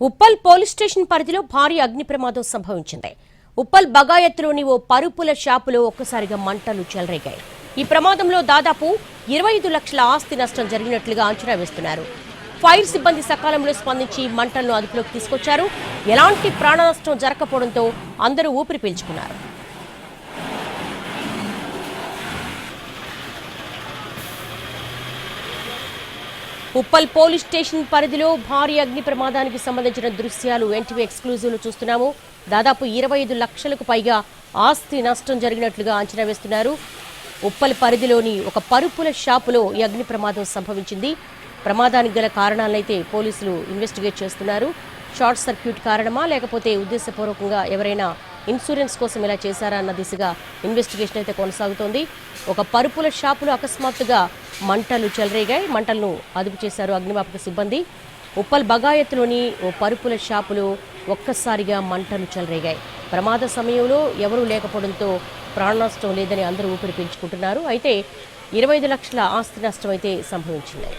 Uppal police station పరిధిలో భారీ అగ్ని ప్రమాదం సంభవించింది. ఉప్పల్ బగాయత్లోని ఓ పరుపుల షాపులో ఒక్కసారిగా మంటలు చెలరేగాయి. ఈ ప్రమాదంలో దాదాపు 25 లక్షల ఆస్తి నష్టం జరిగినట్లుగా అంచనా వేస్తున్నారు. ఫైర్ సిబ్బంది సకాలంలో స్పందించి మంటలను అదుపులోకి తీసుకొచ్చారు. ఎలాంటి ప్రాణ నష్టం జరగకపోవడంతో అందరూ ఊపిరి పీల్చుకున్నారు. ఉప్పల్ పోలీస్ స్టేషన్ పరిధిలో భారీ అగ్ని ప్రమాదానికి సంబంధించిన దృశ్యాలు ఎన్టీవీ ఎక్స్క్లూజివ్లో చూస్తున్నాము. దాదాపు 25 లక్షలకు పైగా ఆస్తి నష్టం జరిగినట్లుగా అంచనా వేస్తున్నారు. ఉప్పల్ పరిధిలోని ఒక పరుపుల షాపులో ఈ అగ్ని ప్రమాదం సంభవించింది. ప్రమాదానికి గల కారణాలైతే పోలీసులు ఇన్వెస్టిగేట్ చేస్తున్నారు. షార్ట్ సర్క్యూట్ కారణమా లేకపోతే ఉద్దేశపూర్వకంగా ఎవరైనా ఇన్సూరెన్స్ కోసం ఇలా చేశారా అన్న దిశగా ఇన్వెస్టిగేషన్ అయితే కొనసాగుతోంది. ఒక పరుపుల షాపులో అకస్మాత్తుగా మంటలు చెలరేగాయి. మంటలను అదుపు చేశారు అగ్నిమాపక సిబ్బంది. ఉప్పల్ బగాయత్లోని ఓ పరుపుల షాపులో ఒక్కసారిగా మంటలు చెలరేగాయి. ప్రమాద సమయంలో ఎవరూ లేకపోవడంతో ప్రాణ నష్టం లేదని అందరూ ఊపిరి పీల్చుకుంటున్నారు. అయితే 25 లక్షల ఆస్తి నష్టం అయితే సంభవించింది.